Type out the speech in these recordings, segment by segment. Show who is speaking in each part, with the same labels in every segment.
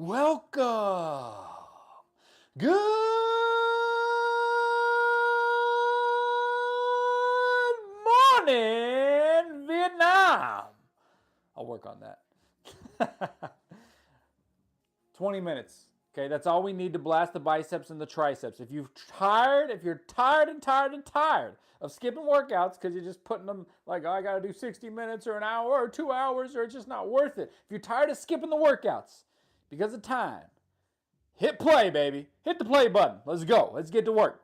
Speaker 1: Welcome. Good morning, Vietnam. I'll work on that. 20 minutes. Okay, that's all we need to blast the biceps and the triceps. If you're tired of skipping workouts because you're just putting them like, oh, I got to do 60 minutes or an hour or 2 hours or it's just not worth it. If you're tired of skipping the workouts because of time, hit play, baby. Hit the play button. Let's go. Let's get to work.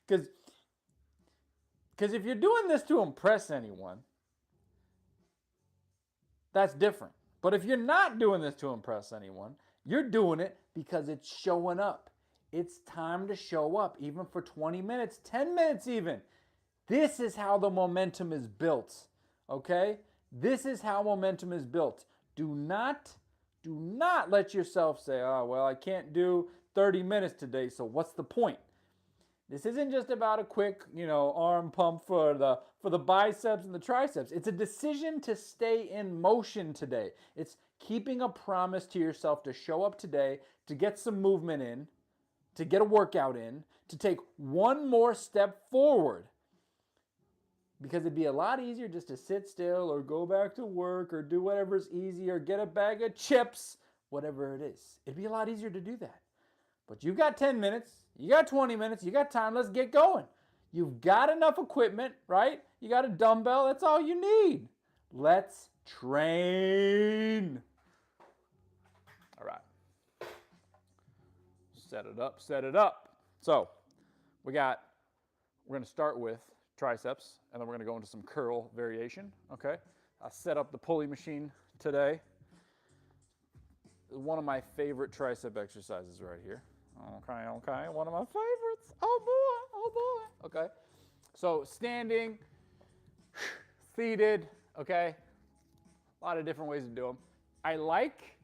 Speaker 1: Because if you're doing this to impress anyone, that's different. But if you're not doing this to impress anyone, you're doing it because it's showing up. It's time to show up, even for 20 minutes, 10 minutes even. This is how the momentum is built, okay? This is how momentum is built. Do not let yourself say, oh, well, I can't do 30 minutes today, so what's the point? This isn't just about a quick, arm pump for the biceps and the triceps. It's a decision to stay in motion today. It's keeping a promise to yourself to show up today, to get some movement in, to get a workout in, to take one more step forward. Because it'd be a lot easier just to sit still or go back to work or do whatever's easy or get a bag of chips, whatever it is. It'd be a lot easier to do that. But you've got 10 minutes, you got 20 minutes, you got time, let's get going. You've got enough equipment, right? You got a dumbbell, that's all you need. Let's train. All right. Set it up. So, we're going to start with triceps, and then we're going to go into some curl variation, okay? I set up the pulley machine today. One of my favorite tricep exercises right here. Okay, one of my favorites. Oh boy, okay. So standing, seated, okay? A lot of different ways to do them. I like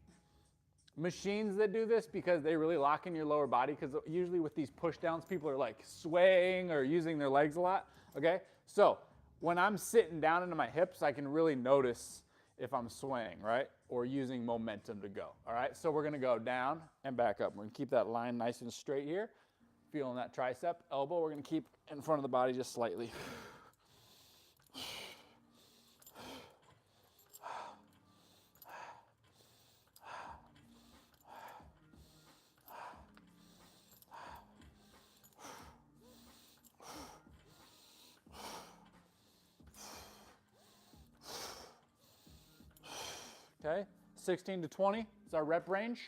Speaker 1: machines that do this because they really lock in your lower body, because usually with these push downs, people are like swaying or using their legs a lot, okay? So when I'm sitting down into my hips, I can really notice if I'm swaying, right? Or using momentum to go, all right? So we're gonna go down and back up. We're gonna keep that line nice and straight here. Feeling that tricep, elbow, we're gonna keep in front of the body just slightly. Okay, 16 to 20 is our rep range.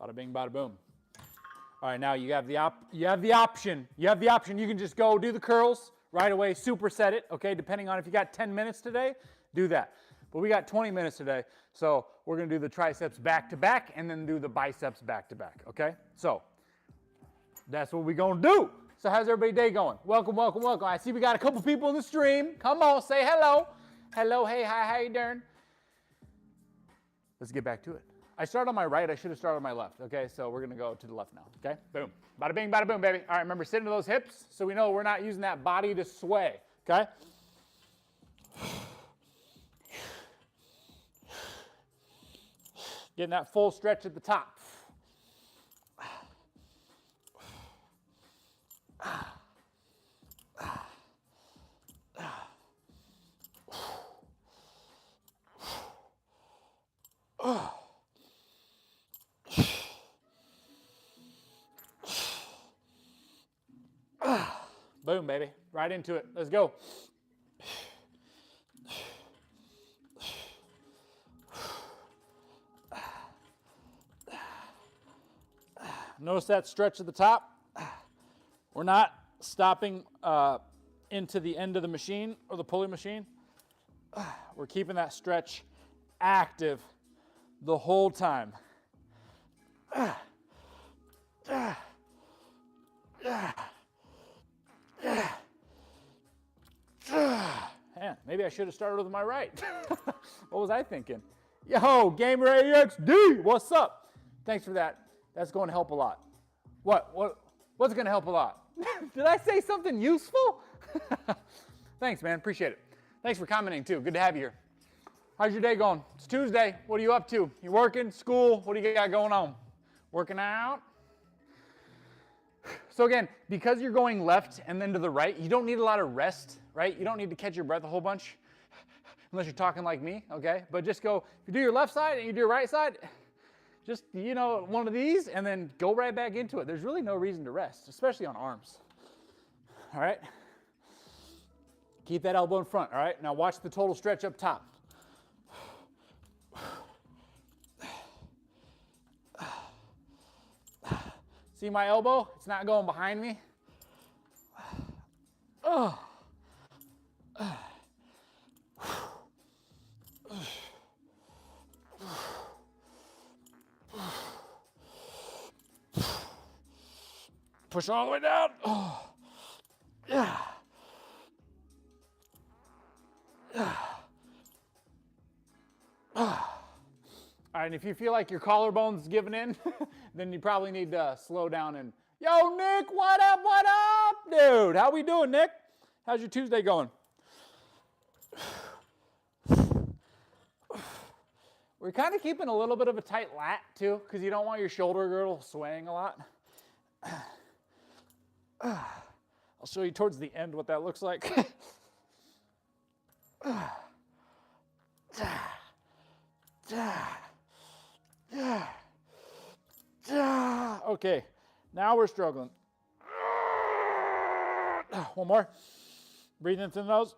Speaker 1: Bada bing, bada boom. All right, now you have the option. You can just go do the curls right away, superset it, okay? Depending on if you got 10 minutes today, do that. But we got 20 minutes today, so we're gonna do the triceps back to back and then do the biceps back to back, okay? So that's what we're gonna do. So how's everybody's day going? Welcome. I see we got a couple people in the stream. Come on, say hello. Hello, hey, hi, how you doing? Let's get back to it. I started on my right, I should have started on my left, okay? So we're gonna go to the left now, okay? Boom. Bada bing, bada boom, baby. All right, remember, sit into those hips so we know we're not using that body to sway, okay? Getting that full stretch at the top. Boom, baby. Right into it. Let's go. Notice that stretch at the top. We're not stopping into the end of the machine or the pulley machine. We're keeping that stretch active the whole time. Maybe I should have started with my right. What was I thinking? Yo, Gamer AXD, what's up? Thanks for that. That's going to help a lot. What's going to help a lot? Did I say something useful? Thanks, man. Appreciate it. Thanks for commenting, too. Good to have you here. How's your day going? It's Tuesday. What are you up to? You working? School? What do you got going on? Working out? So again, because you're going left and then to the right, you don't need a lot of rest, right? You don't need to catch your breath a whole bunch, unless you're talking like me, okay? But just go, if you do your left side and you do your right side, just, one of these and then go right back into it. There's really no reason to rest, especially on arms. All right? Keep that elbow in front, all right? Now watch the total stretch up top. See my elbow? It's not going behind me. Push all the way down. Yeah. All right, and if you feel like your collarbone's giving in, then you probably need to slow down and, yo, Nick, what up, dude? How we doing, Nick? How's your Tuesday going? We're kind of keeping a little bit of a tight lat, too, because you don't want your shoulder girdle swaying a lot. I'll show you towards the end what that looks like. Okay, now we're struggling. One more. Breathe in through the nose.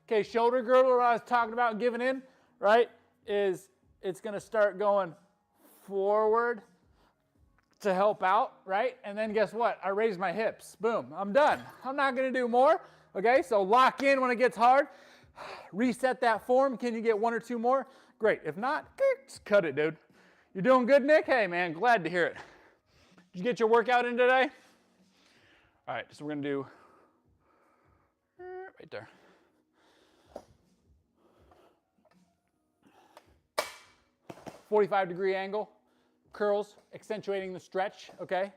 Speaker 1: Okay, shoulder girdle, what I was talking about giving in, right, is it's going to start going forward to help out, right? And then guess what? I raise my hips. Boom, I'm done. I'm not going to do more. Okay, so lock in when it gets hard. Reset that form. Can you get one or two more? Great. If not, just cut it, dude. You're doing good, Nick? Hey, man, glad to hear it. Did you get your workout in today? All right, so we're going to do right there. "45-degree angle, curls, accentuating the stretch, okay?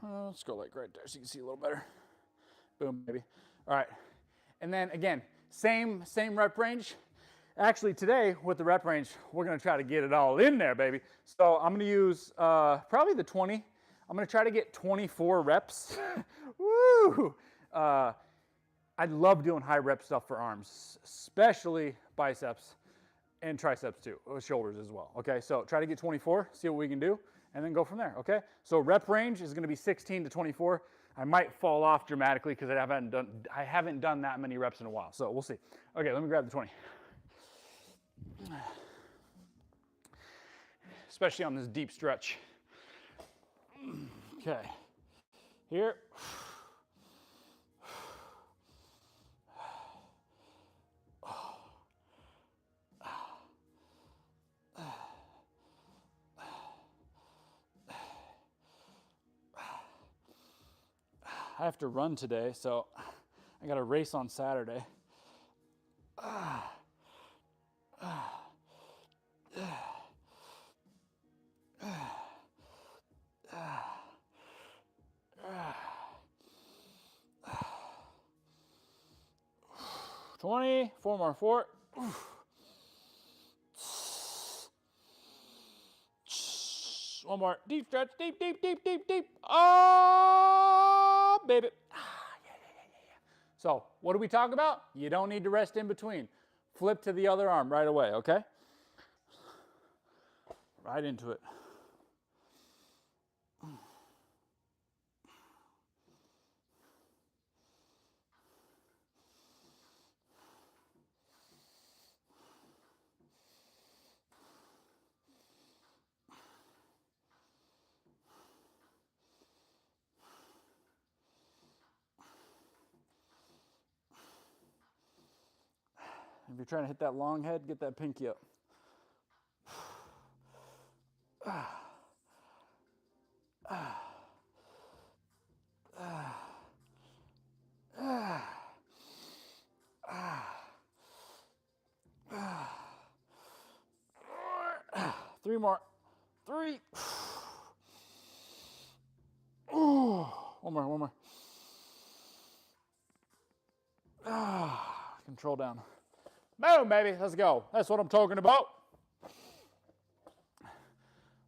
Speaker 1: Let's go like right there so you can see a little better. Boom, baby. All right, and then again, same rep range. Actually, today with the rep range, we're going to try to get it all in there, baby. So I'm going to use probably the 20. I'm going to try to get 24 reps. Woo! I love doing high rep stuff for arms, especially biceps and triceps too, with shoulders as well. Okay, so try to get 24, see what we can do, and then go from there, okay? So rep range is going to be 16 to 24. I might fall off dramatically because I haven't done that many reps in a while, so we'll see. Okay, let me grab the 20. Especially on this deep stretch. Okay, here. I have to run today, so I got a race on Saturday. Four more, 4. One more, deep stretch, deep. Oh, baby. Yeah. So what do we talk about? You don't need to rest in between. Flip to the other arm right away, okay? Right into it. If you're trying to hit that long head, get that pinky up. 3 more. 3. Ooh. One more. Control down. Boom, baby. Let's go. That's what I'm talking about.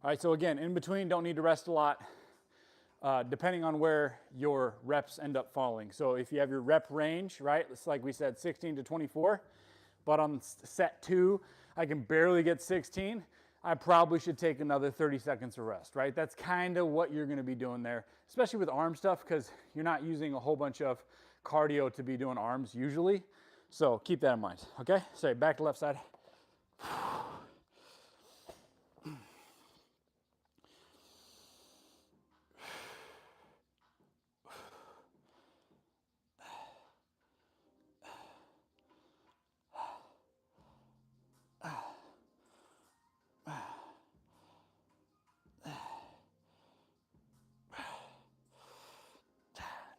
Speaker 1: All right, so again, in between, don't need to rest a lot, depending on where your reps end up falling. So if you have your rep range, right, it's like we said, 16 to 24, but on set 2, I can barely get 16, I probably should take another 30 seconds of rest, right? That's kind of what you're going to be doing there, especially with arm stuff, because you're not using a whole bunch of cardio to be doing arms usually. So keep that in mind, okay? So back to left side.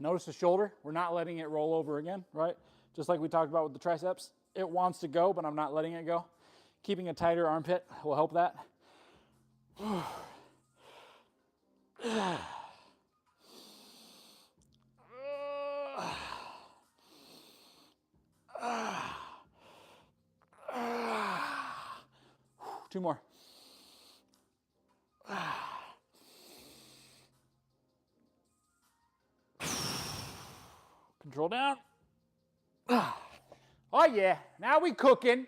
Speaker 1: Notice the shoulder. We're not letting it roll over again, right? Just like we talked about with the triceps. It wants to go, but I'm not letting it go. Keeping a tighter armpit will help that. Two more. Control down. Oh yeah, now we cooking.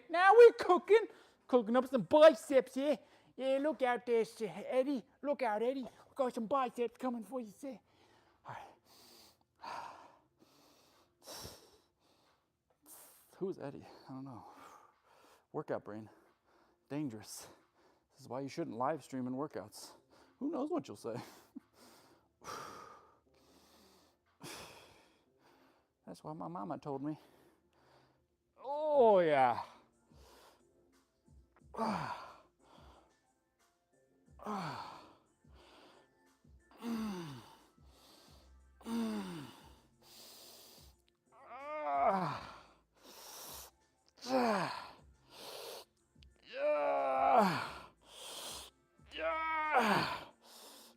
Speaker 1: Cooking up some biceps here. Yeah, look out there, Eddie. Look out, Eddie. We got some biceps coming for you, see. All right. Who's Eddie? I don't know. Workout brain. Dangerous. This is why you shouldn't live stream in workouts. Who knows what you'll say? That's what my mama told me. Oh, yeah.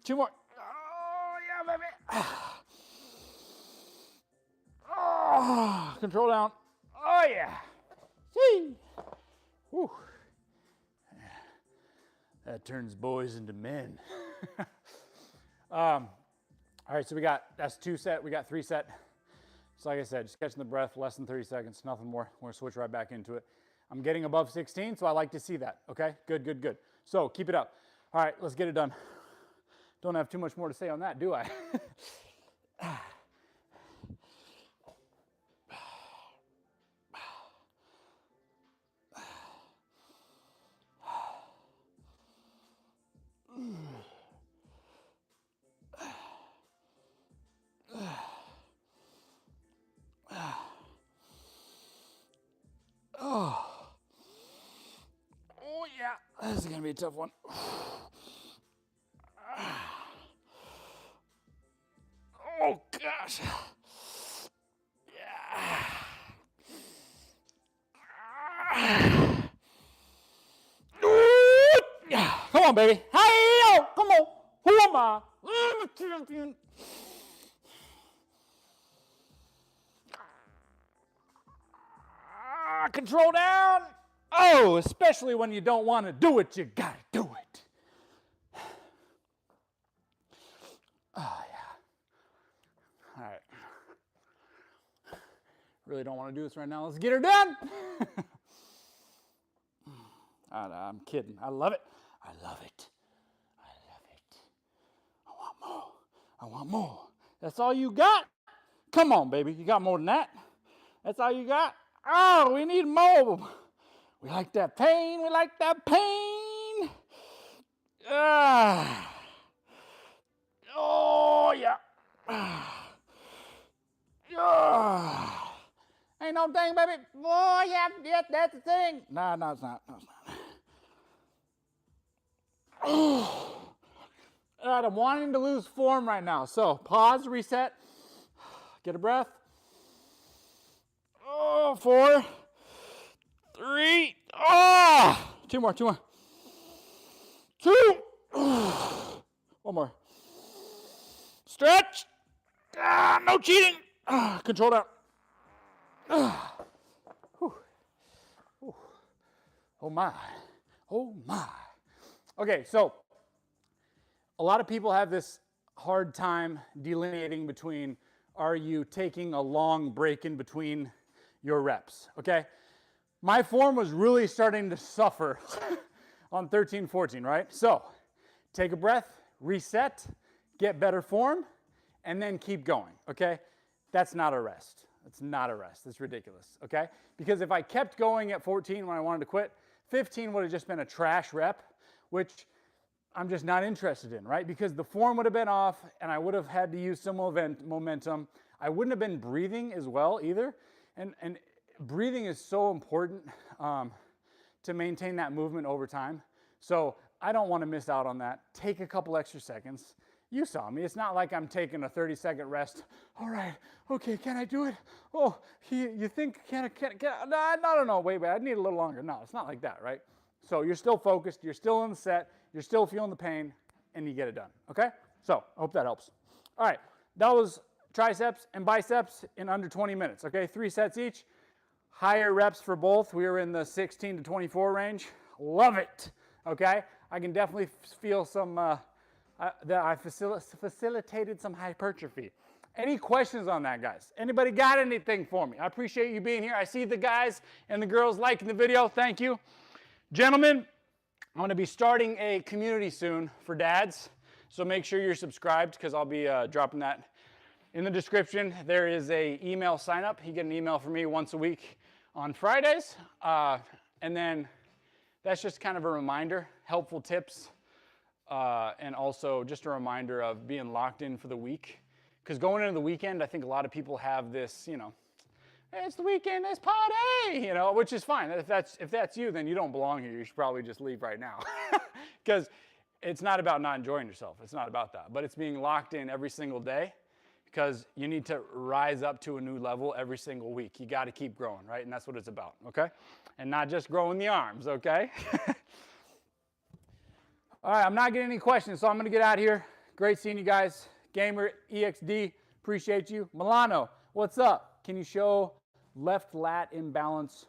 Speaker 1: Two more. Oh, yeah, baby. Oh, control down. Oh, yeah. See. Whew. That turns boys into men. All right, so that's 2 set. We got 3 set. So like I said, just catching the breath, less than 30 seconds, nothing more. We're going to switch right back into it. I'm getting above 16, so I like to see that, okay? Good. So keep it up. All right, let's get it done. Don't have too much more to say on that, do I? Oh yeah, this is gonna be a tough one. Oh gosh. Yeah. Come on, baby. Hey, come on. Who am I? I'm a champion. Control down. Oh, especially when you don't want to do it, you gotta do it. Oh, yeah. All right. Really don't want to do this right now. Let's get her done. I'm kidding. I love it. I want more. That's all you got? Come on, baby. You got more than that? That's all you got? Oh, we need more. We like that pain. Oh, yeah. Ain't no thing, baby. Oh, yeah, that's the thing. No, it's not. Oh. All right, I'm wanting to lose form right now. So pause, reset, get a breath. Oh, 4, 3, 2 more. 2. One more. Stretch. No cheating. Control down. Oh my. Oh my. Okay, so a lot of people have this hard time delineating between, are you taking a long break in between your reps, okay? My form was really starting to suffer on 13, 14, right? So take a breath, reset, get better form, and then keep going, okay? That's not a rest. It's not a rest. It's ridiculous, okay? Because if I kept going at 14 when I wanted to quit, 15 would have just been a trash rep, which I'm just not interested in, right? Because the form would have been off, and I would have had to use some momentum. I wouldn't have been breathing as well either. And breathing is so important to maintain that movement over time. So I don't want to miss out on that. Take a couple extra seconds. You saw me. It's not like I'm taking a 30-second rest. All right, okay, can I do it? Oh, you think, can I? No, wait, I need a little longer. No, it's not like that, right? So you're still focused, you're still in the set, you're still feeling the pain, and you get it done, okay? So I hope that helps. All right, that was triceps and biceps in under 20 minutes, okay? 3 sets each. Higher reps for both. We were in the 16 to 24 range. Love it, okay? I can definitely feel some, that I facilitated some hypertrophy. Any questions on that, guys? Anybody got anything for me? I appreciate you being here. I see the guys and the girls liking the video. Thank you. Gentlemen, I'm going to be starting a community soon for dads, so make sure you're subscribed because I'll be dropping that in the description. There is a email sign up. You get an email from me once a week on Fridays, and then that's just kind of a reminder, helpful tips, and also just a reminder of being locked in for the week. Because going into the weekend, I think a lot of people have this, you know, hey, it's the weekend, it's party, you know, which is fine. If that's you, then you don't belong here. You should probably just leave right now. Because it's not about not enjoying yourself. It's not about that. But it's being locked in every single day because you need to rise up to a new level every single week. You got to keep growing, right? And that's what it's about, okay? And not just growing the arms, okay? All right, I'm not getting any questions, so I'm going to get out of here. Great seeing you guys. Gamer EXD, appreciate you. Milano, what's up? Can you show left lat imbalance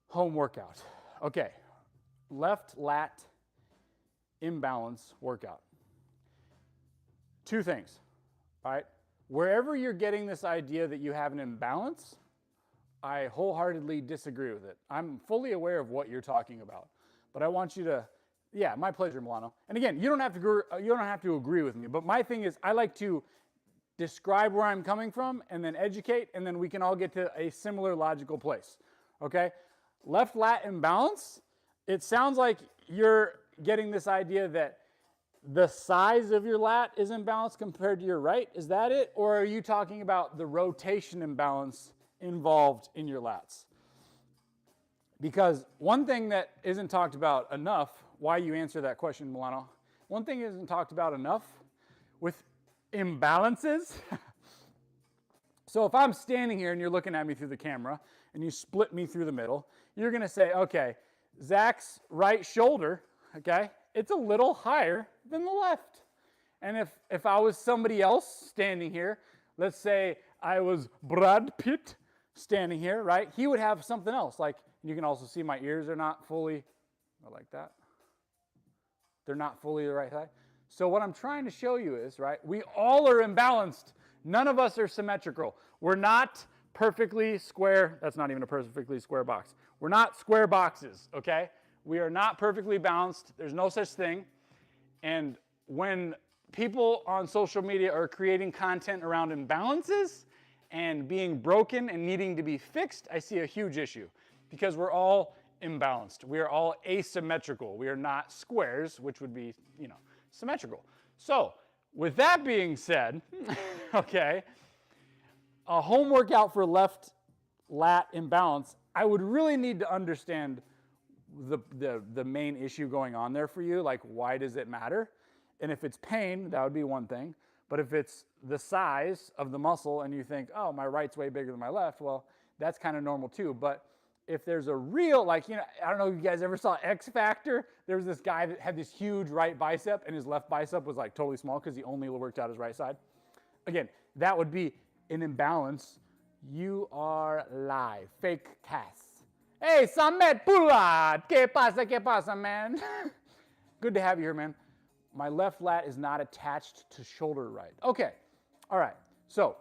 Speaker 1: home workout? Okay, left lat imbalance workout. 2 things, all right? Wherever you're getting this idea that you have an imbalance, I wholeheartedly disagree with it. I'm fully aware of what you're talking about, but I want you to, yeah, my pleasure, Milano. And again, you don't have to agree with me, but my thing is I like to describe where I'm coming from and then educate, and then we can all get to a similar logical place, okay? Left lat imbalance, it sounds like you're getting this idea that the size of your lat is imbalanced compared to your right. Is that it? Or are you talking about the rotation imbalance involved in your lats? Because one thing that isn't talked about enough, why you answer that question, Milano, one thing isn't talked about enough with imbalances. So if I'm standing here and you're looking at me through the camera and you split me through the middle, you're going to say, okay, Zach's right shoulder, okay, it's a little higher than the left. And if I was somebody else standing here, let's say I was Brad Pitt standing here, right, he would have something else. Like, you can also see my ears are not fully, like that. They're not fully the right height. So what I'm trying to show you is, right, we all are imbalanced. None of us are symmetrical. We're not perfectly square. That's not even a perfectly square box. We're not square boxes, okay? We are not perfectly balanced. There's no such thing. And when people on social media are creating content around imbalances and being broken and needing to be fixed, I see a huge issue because we're all imbalanced. We are all asymmetrical. We are not squares, which would be, you know, symmetrical. So with that being said, okay, a home workout for left lat imbalance, I would really need to understand the main issue going on there for you, like why does it matter? And if it's pain, that would be one thing. But if it's the size of the muscle and you think, oh, my right's way bigger than my left, well, that's kind of normal too. But if there's a real, like, I don't know if you guys ever saw X Factor. There was this guy that had this huge right bicep, and his left bicep was like totally small because he only worked out his right side. Again, that would be an imbalance. You are live. Fake cast. Hey, Samet Pula. ¿Qué pasa, man? Good to have you here, man. My left lat is not attached to shoulder right. Okay. All right. So,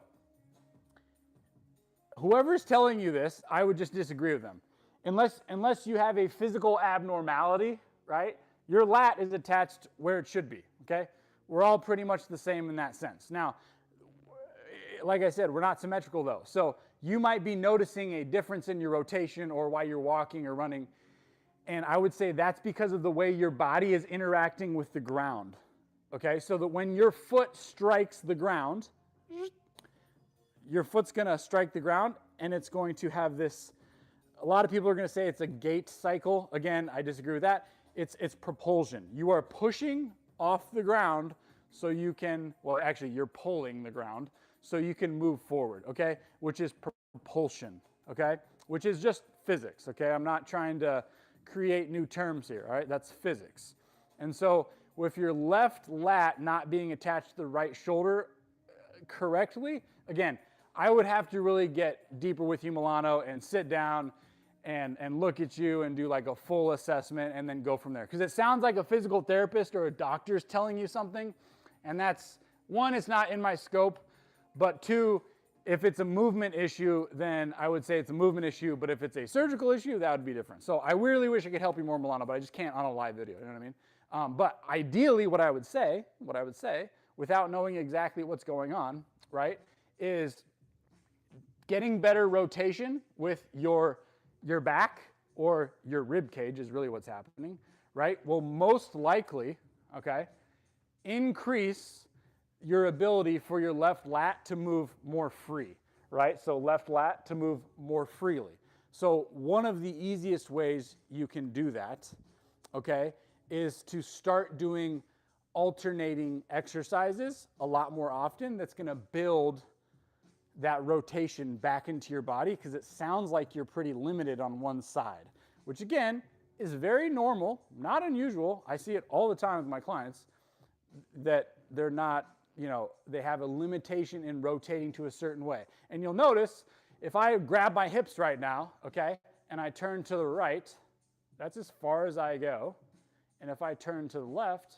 Speaker 1: whoever's telling you this, I would just disagree with them. Unless you have a physical abnormality, right? Your lat is attached where it should be, okay? We're all pretty much the same in that sense. Now, like I said, we're not symmetrical though. So you might be noticing a difference in your rotation or while you're walking or running. And I would say that's because of the way your body is interacting with the ground, okay? So that when your foot strikes the ground, your foot's going to strike the ground, and it's going to have this, a lot of people are going to say it's a gait cycle. Again, I disagree with that. It's propulsion. You are pushing off the ground so you can, well, actually, you're pulling the ground so you can move forward, okay? Which is propulsion, okay? Which is just physics, okay? I'm not trying to create new terms here, all right? That's physics. And so with your left lat not being attached to the right shoulder correctly, again, I would have to really get deeper with you, Milano, and sit down and look at you and do like a full assessment and then go from there. Because it sounds like a physical therapist or a doctor's telling you something, and that's, one, it's not in my scope, but two, if it's a movement issue, then I would say it's a movement issue, but if it's a surgical issue, that would be different. So I really wish I could help you more, Milano, but I just can't on a live video, you know what I mean? But ideally, what I would say, without knowing exactly what's going on, right, is getting better rotation with your back or your rib cage is really what's happening, right, will most likely, okay, increase your ability for your left lat to move more free, right? So left lat to move more freely. So one of the easiest ways you can do that, okay, is to start doing alternating exercises a lot more often. That's going to build that rotation back into your body, because it sounds like you're pretty limited on one side, which again is very normal, not unusual. I see it all the time with my clients that they're not, they have a limitation in rotating to a certain way. And you'll notice if I grab my hips right now, okay, and I turn to the right, that's as far as I go. And if I turn to the left,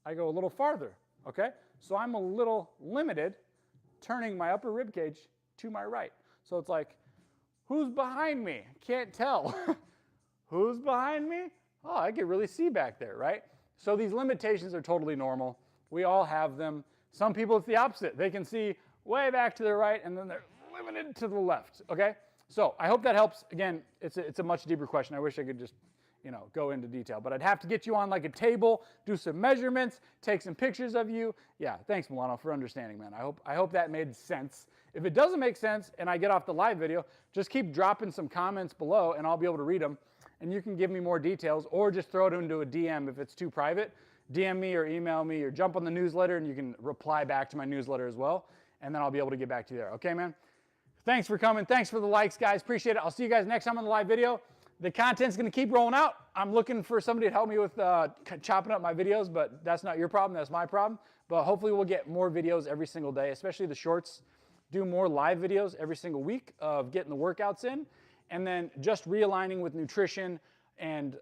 Speaker 1: I go a little farther, okay? So I'm a little limited turning my upper rib cage to my right. So it's like, who's behind me? Can't tell. Who's behind me? Oh, I can really see back there, right? So these limitations are totally normal. We all have them. Some people, it's the opposite. They can see way back to their right, and then they're limited to the left, okay? So I hope that helps. Again, it's a much deeper question. I wish I could just, go into detail. But I'd have to get you on like a table, do some measurements, take some pictures of you. Yeah, thanks, Milano, for understanding, man. I hope that made sense. If it doesn't make sense and I get off the live video, just keep dropping some comments below, and I'll be able to read them. And you can give me more details, or just throw it into a DM if it's too private. DM me or email me or jump on the newsletter, and you can reply back to my newsletter as well. And then I'll be able to get back to you there. Okay, man? Thanks for coming. Thanks for the likes, guys. Appreciate it. I'll see you guys next time on the live video. The content's going to keep rolling out. I'm looking for somebody to help me with chopping up my videos, but that's not your problem. That's my problem. But hopefully we'll get more videos every single day, especially the shorts. Do more live videos every single week of getting the workouts in, and then just realigning with nutrition and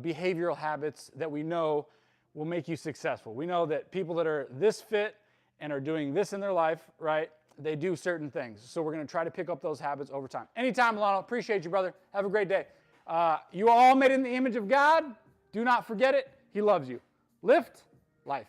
Speaker 1: behavioral habits that we know will make you successful. We know that people that are this fit and are doing this in their life, right, they do certain things. So we're going to try to pick up those habits over time. Anytime, Milano. Appreciate you, brother. Have a great day. You are all made in the image of God. Do not forget it. He loves you. Lift life.